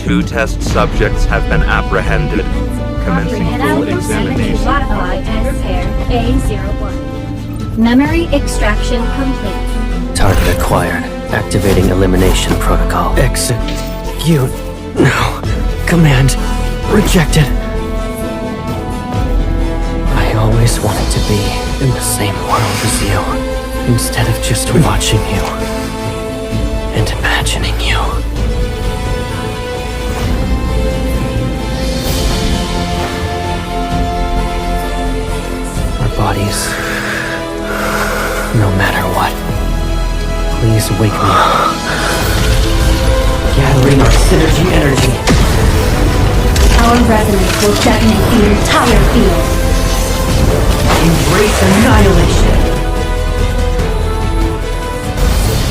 2 test subjects have been apprehended. Commencing full examination. Modify and repair A01. Memory extraction complete. Target acquired. Activating elimination protocol. Execute. No. Command. Rejected. I always wanted to be in the same world as you, instead of just watching you and imagining you. Our bodies, no matter what. Please wake me up. Gathering our synergy energy. Our resonance will detonate the entire field. Embrace annihilation.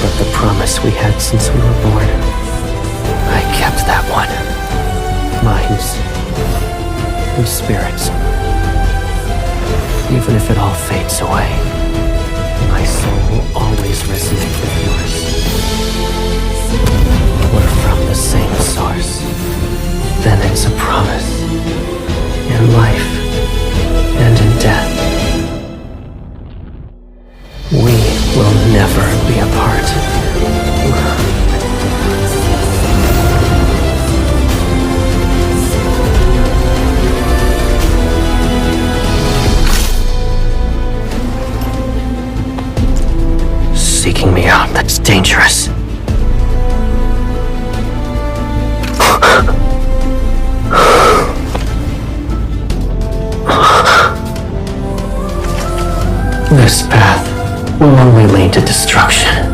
But the promise we had since we were born, I kept that one. Minds and spirits. Even if it all fades away, my soul will always resonate with yours. We're from the same source. Then it's a promise. In life and in death. We will never be apart. Seeking me out, that's dangerous. This path will only lead to destruction.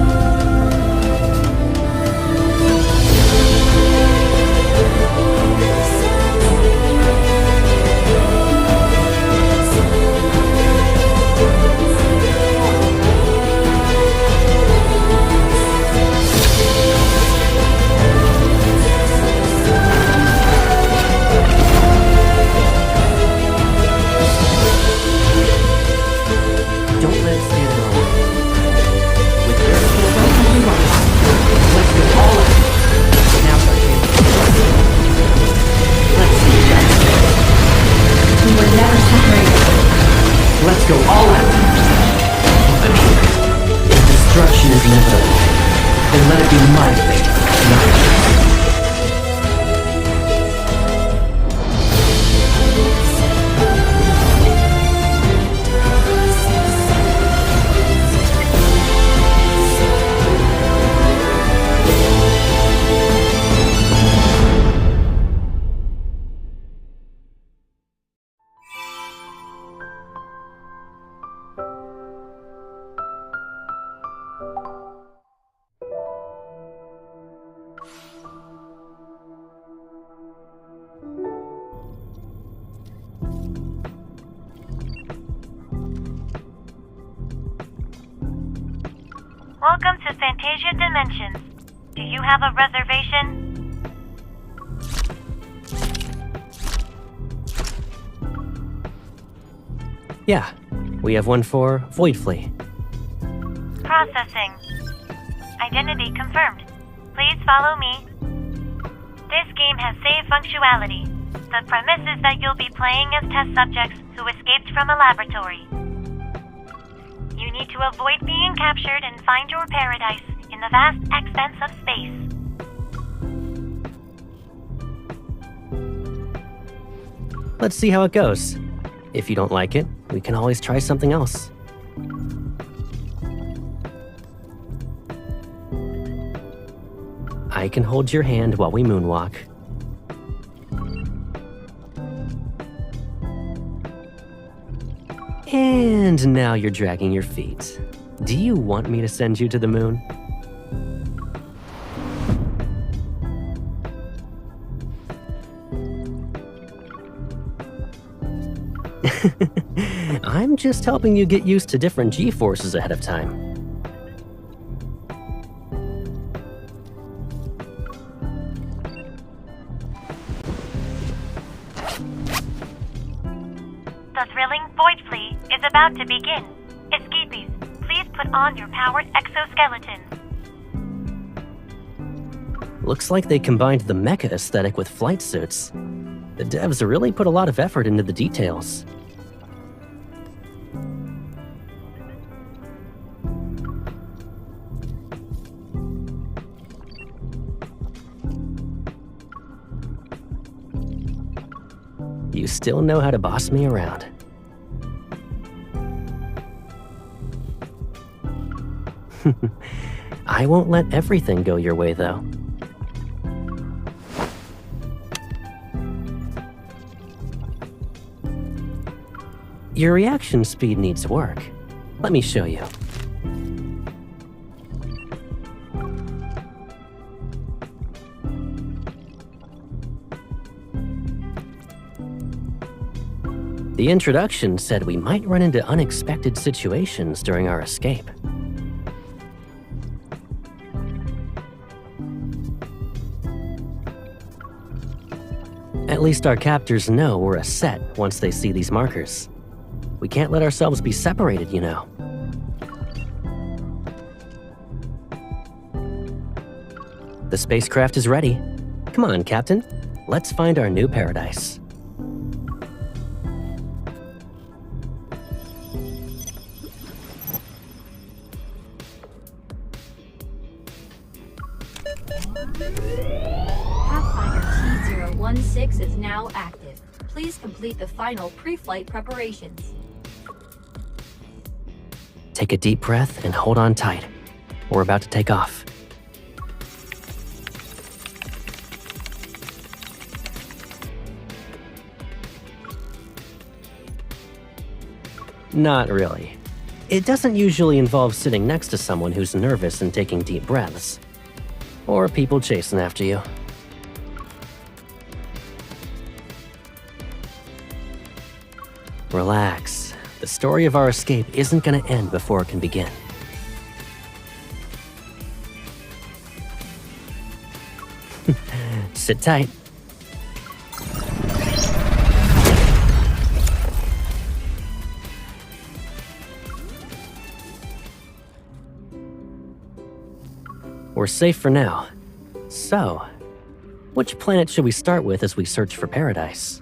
Let's go all out. If destruction is inevitable, then let it be my fate, not yours. Welcome to Fantasia Dimensions. Do you have a reservation? Yeah, we have one for Void Flea. Processing. Identity confirmed. Please follow me. This game has save functionality. The premise is that you'll be playing as test subjects who escaped from a laboratory. You need to avoid being captured and find your paradise in the vast expanse of space. Let's see how it goes. If you don't like it, we can always try something else. I can hold your hand while we moonwalk. And now you're dragging your feet. Do you want me to send you to the moon? I'm just helping you get used to different G-forces ahead of time. The thrilling Void Flea is about to begin. Escapees, please put on your powered exoskeletons. Looks like they combined the mecha aesthetic with flight suits. The devs really put a lot of effort into the details. You still know how to boss me around. I won't let everything go your way, though. Your reaction speed needs work. Let me show you. The introduction said we might run into unexpected situations during our escape. At least our captors know we're a set once they see these markers. We can't let ourselves be separated, you know. The spacecraft is ready. Come on, Captain. Let's find our new paradise. Pathfinder T016 is now active. Please complete the final pre-flight preparations. Take a deep breath and hold on tight. We're about to take off. Not really. It doesn't usually involve sitting next to someone who's nervous and taking deep breaths. Or people chasing after you. Relax. The story of our escape isn't gonna end before it can begin. Sit tight. We're safe for now. So, which planet should we start with as we search for paradise?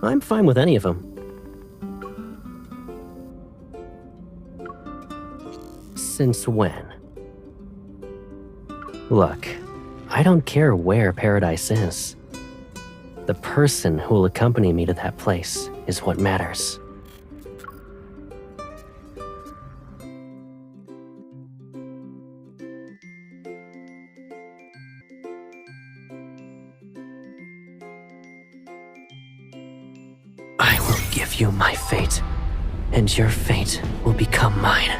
I'm fine with any of them. Since when? Look, I don't care where paradise is. The person who will accompany me to that place is what matters. I will give you my fate, and your fate will become mine.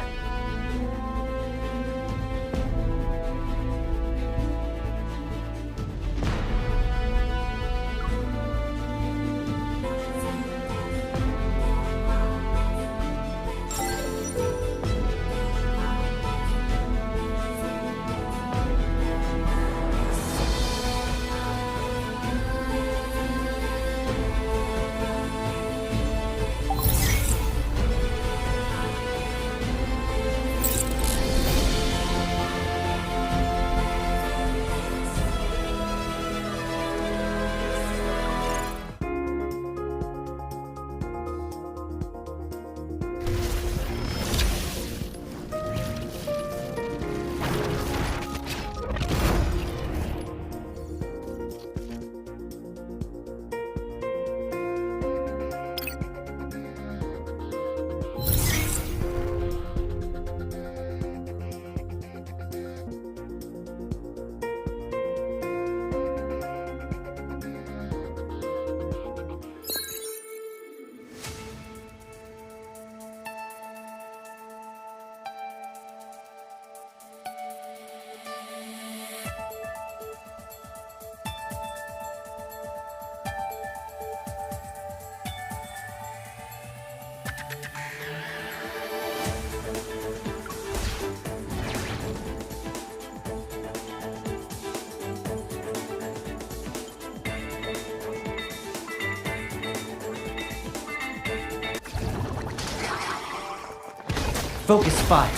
Focus fire.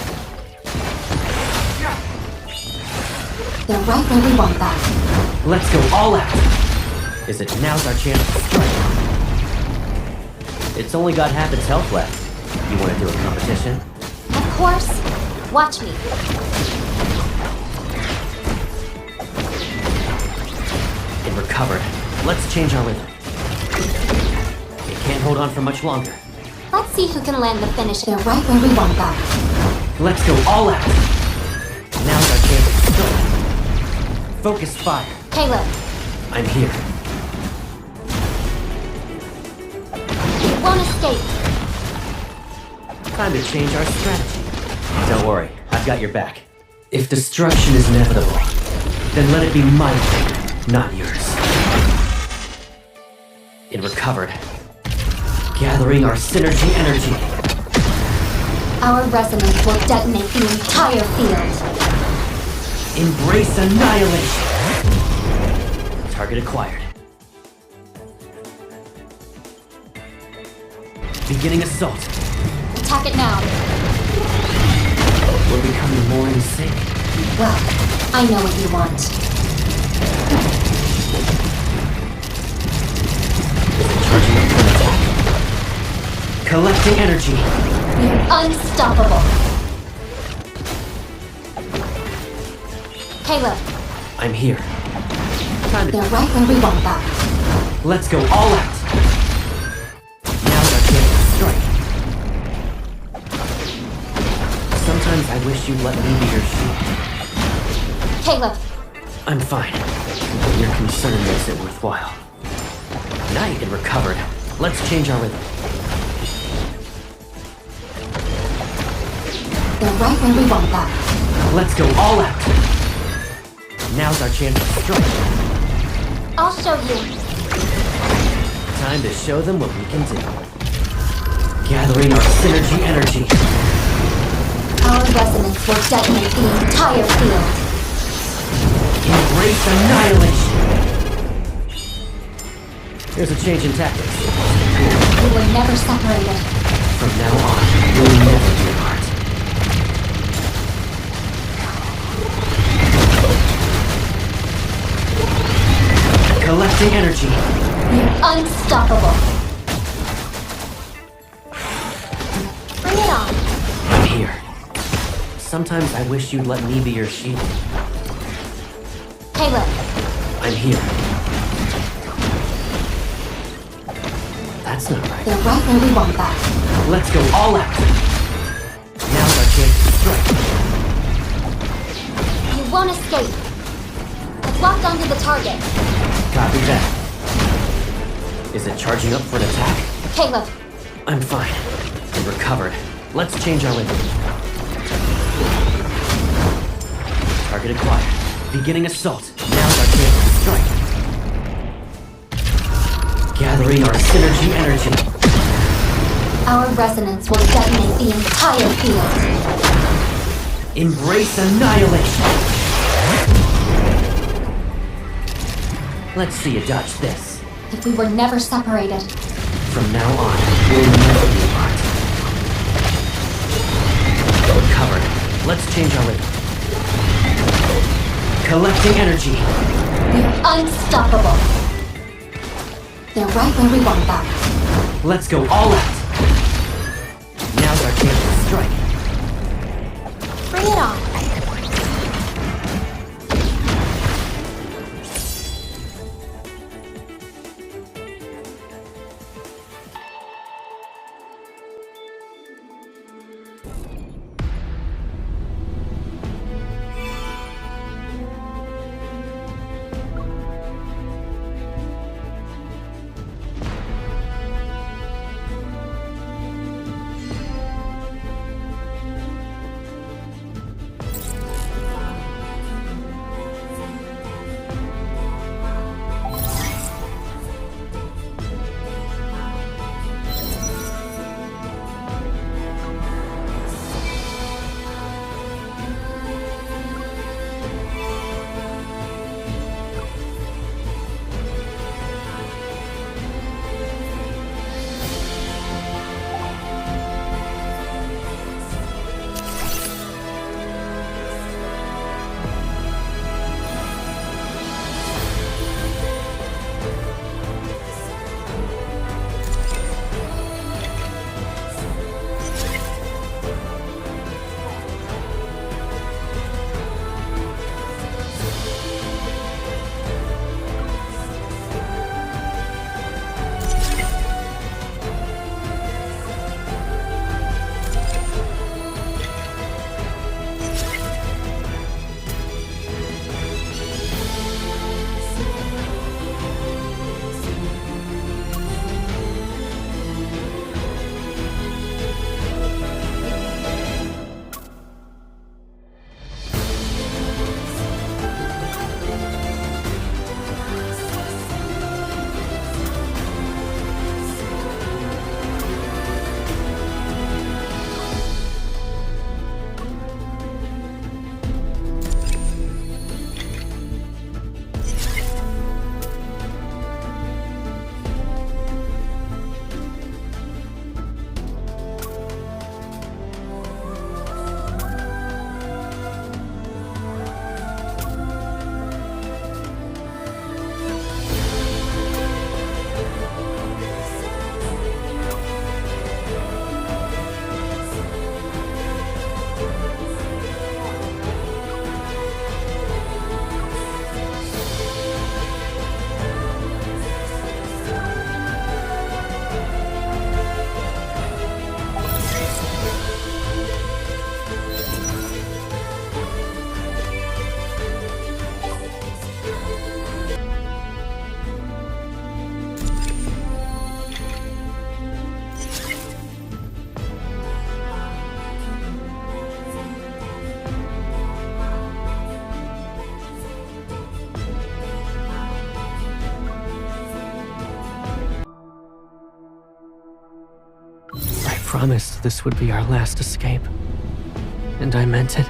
They're right where we want them. Let's go all out. Is it now's our chance to strike? It's only got half its health left. You want to do a competition? Of course. Watch me. It recovered. Let's change our rhythm. It can't hold on for much longer. Let's see who can land the finish. They're right where we want them. Let's go all out. Now's our chance to strike. Focus fire. Caleb, I'm here. you won't escape. Time to change our strategy. Don't worry, I've got your back. If destruction is inevitable, then let it be my thing, not yours. It recovered, gathering our synergy energy. Our resonance will detonate the entire field. Embrace annihilation. Target acquired. Beginning assault. Attack it now. We're becoming more in sync. Well, I know what you want. Charging up for an attack. Collecting energy. You're unstoppable. Caleb, I'm here. Time to... they're right where we want them. Let's go all out. Now's our chance to strike. Sometimes I wish you'd let me be your shield. Caleb, I'm fine. Your concern makes it worthwhile. Night and recovered. Let's change our rhythm. they're right where we want them. Let's go all out. Now's our chance to strike. I'll show you. Time to show them what we can do. Gathering our synergy energy. Our resonance will detonate the entire field. Embrace annihilation. Here's a change in tactics. We were never separated. From now on, we'll never be apart. Collecting energy. You're unstoppable. Bring it on. I'm here. Sometimes I wish you'd let me be your shield. Caleb, I'm here. That's not right. they're right where we want them. Let's go all out. Now's our chance to strike. You won't escape. Let's lock onto the target. Copy that. Is it charging up for an attack? Caleb, I'm fine. It recovered. Let's change our rhythm. Target acquired. Beginning assault. Now's our chance to strike. Gathering our synergy energy. our resonance will detonate the entire field. Embrace annihilation. Let's see you dodge this. If we were never separated, From now on, we'll never be apart. We're covered. Let's change our rhythm. Collecting energy. we're unstoppable. They're right where we want them. Let's go all out. Now's our chance to strike. Bring it on. promised this would be our last escape. And I meant it.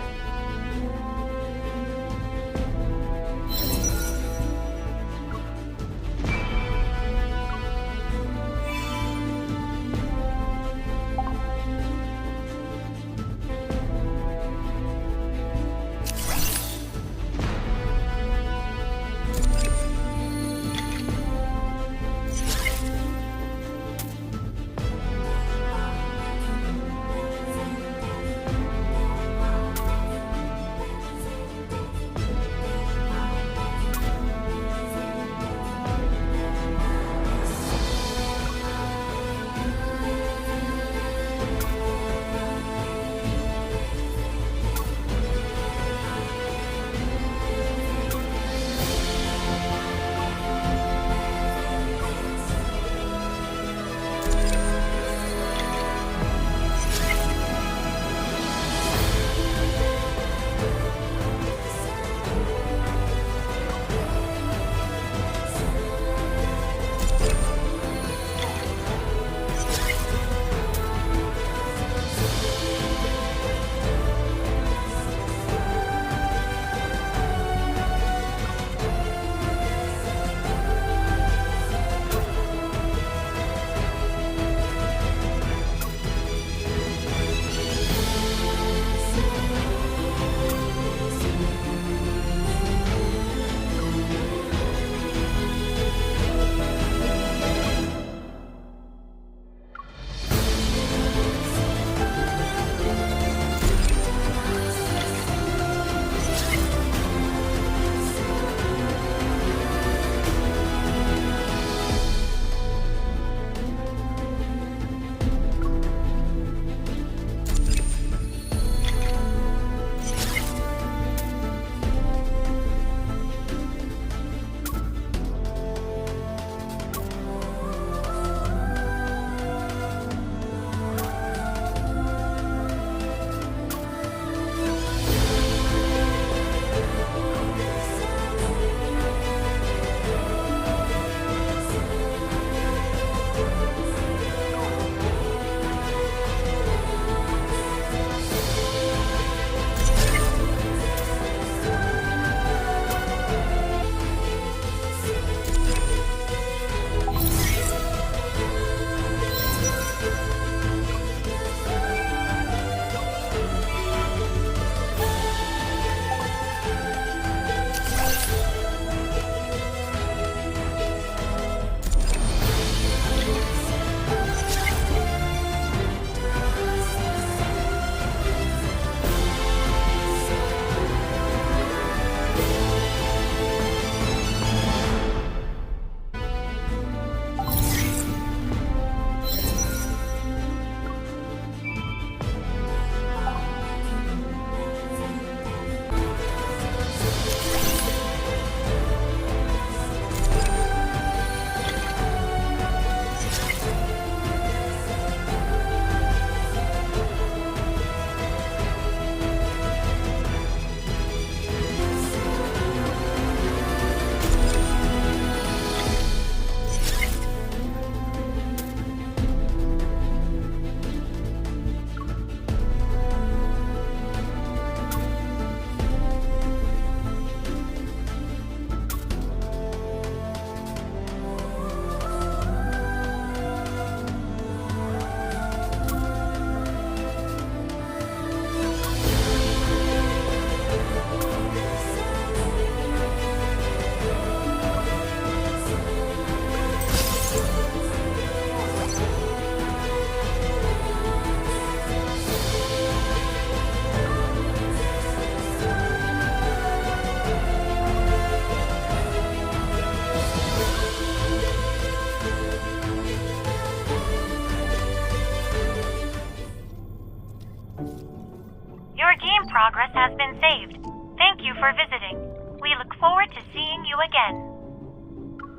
progress has been saved. Thank you for visiting. We look forward to seeing you again.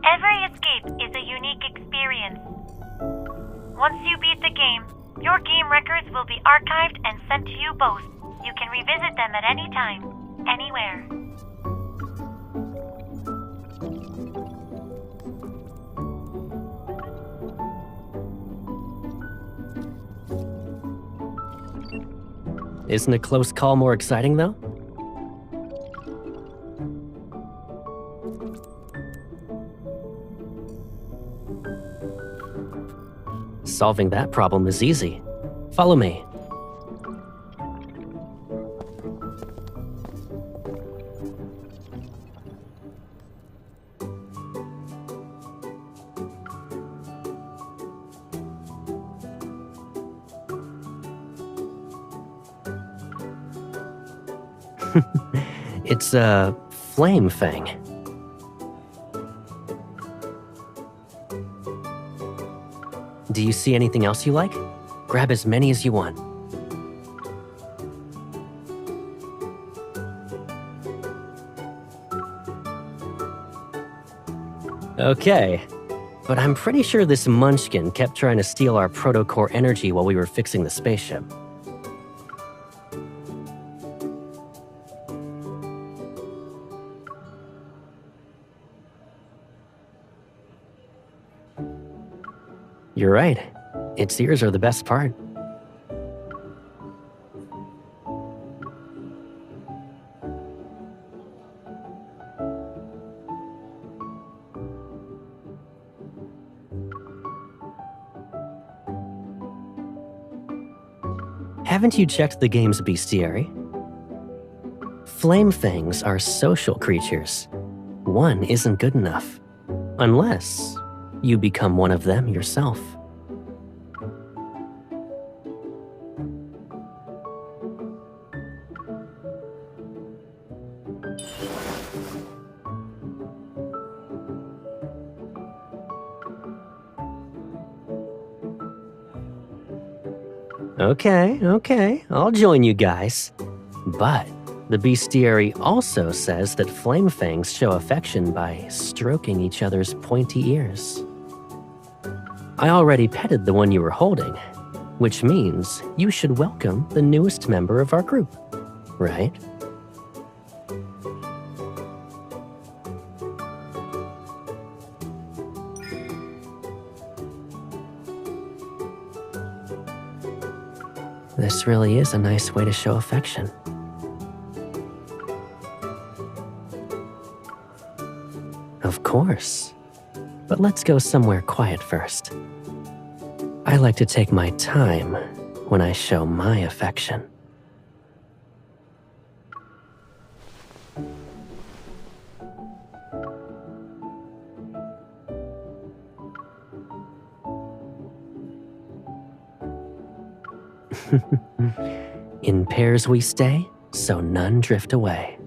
Every escape is a unique experience. Once you beat the game, your game records will be archived and sent to you both. You can revisit them at any time, anywhere. Isn't a close call more exciting, though? Solving that problem is easy. Follow me. It's a flame thing. Do you see anything else you like? Grab as many as you want. Okay, but I'm pretty sure this munchkin kept trying to steal our protocore energy while we were fixing the spaceship. You're right. Its ears are the best part. Haven't you checked the game's bestiary? Flame things are social creatures. One isn't good enough. Unless you become one of them yourself. Okay, I'll join you guys. But the bestiary also says that flame fangs show affection by stroking each other's pointy ears. I already petted the one you were holding, which means you should welcome the newest member of our group, right? This really is a nice way to show affection. Of course. But let's go somewhere quiet first. I like to take my time when I show my affection. In pairs we stay, so none drift away.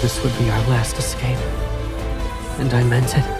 this would be our last escape. And I meant it.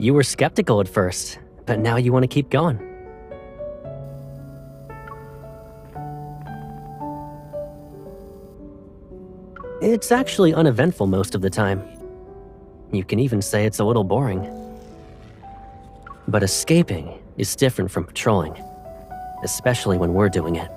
You were skeptical at first, but now you want to keep going. It's actually uneventful most of the time. You can even say it's a little boring. But escaping is different from patrolling, especially when we're doing it.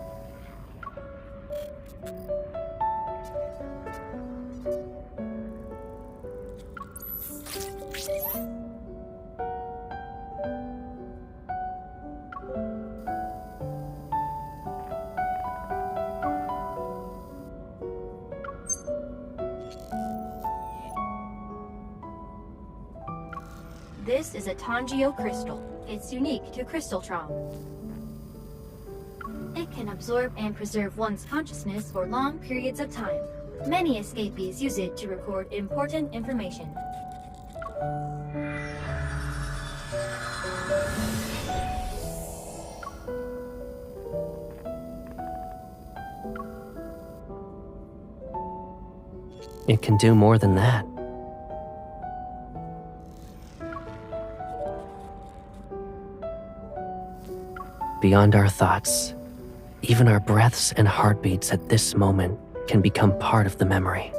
This is a Tangio crystal. It's unique to Crystaltron. It can absorb and preserve one's consciousness for long periods of time. Many escapees use it to record important information. It can do more than that. Beyond our thoughts, even our breaths and heartbeats at this moment can become part of the memory.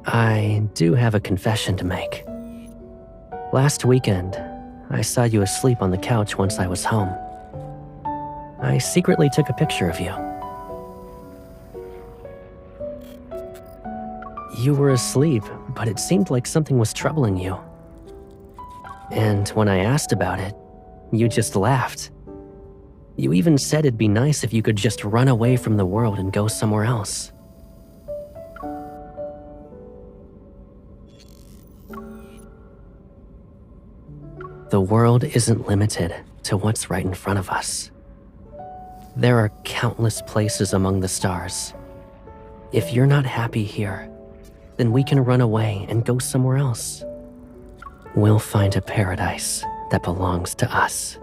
I do have a confession to make. Last weekend, I saw you asleep on the couch once I was home. I secretly took a picture of you. You were asleep, but it seemed like something was troubling you. And when I asked about it, you just laughed. You even said it'd be nice if you could just run away from the world and go somewhere else. The world isn't limited to what's right in front of us. There are countless places among the stars. If you're not happy here, then we can run away and go somewhere else. We'll find a paradise that belongs to us.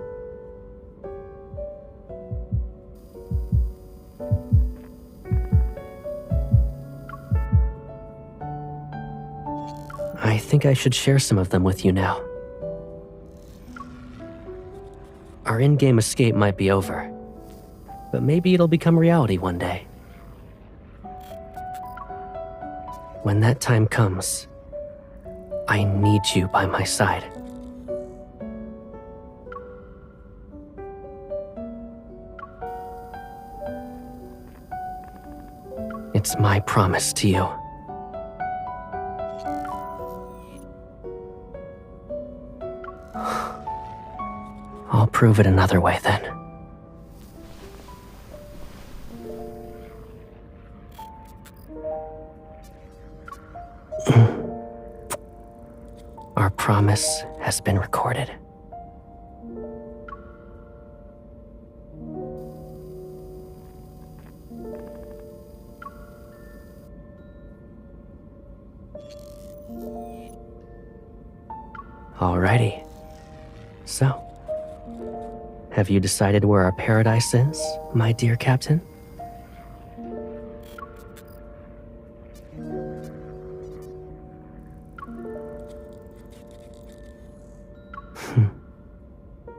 I think I should share some of them with you now. Our in-game escape might be over, but maybe it'll become reality one day. When that time comes, I need you by my side. It's my promise to you. I'll prove it another way then. Our promise has been recorded. Alrighty. So, have you decided where our paradise is, my dear Captain?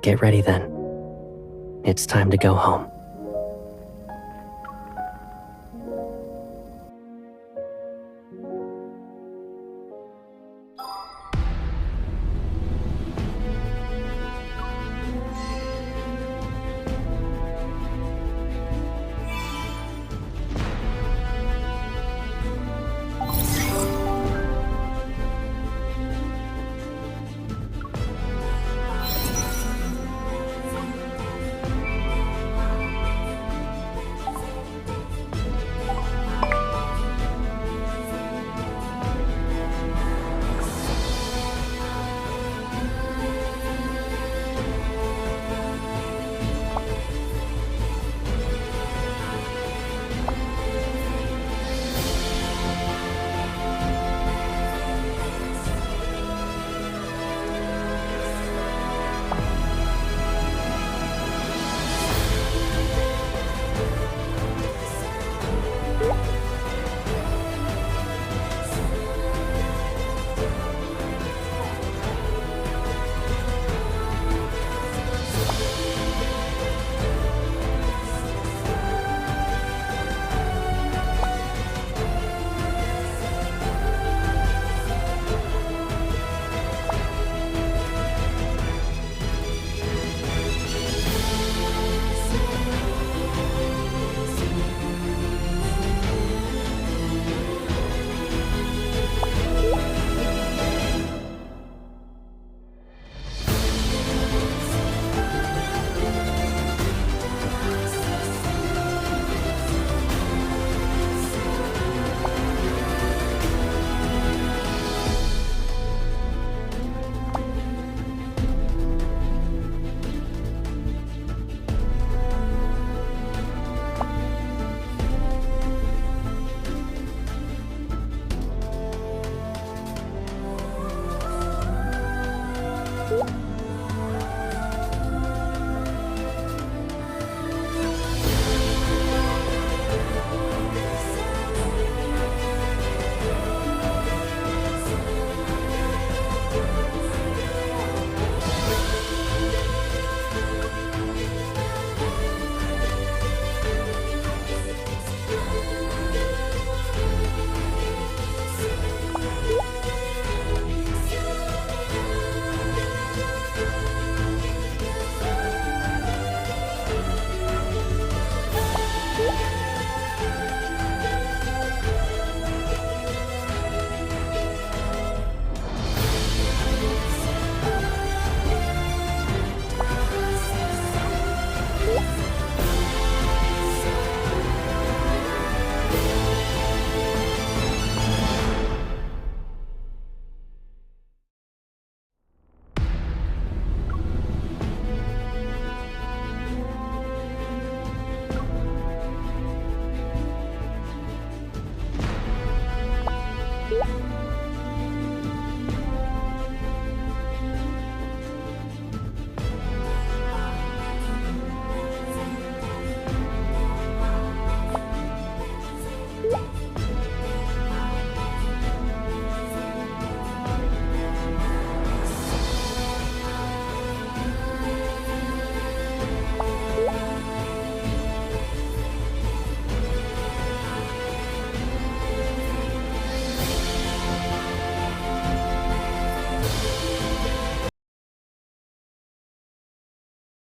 Get ready then. It's time to go home.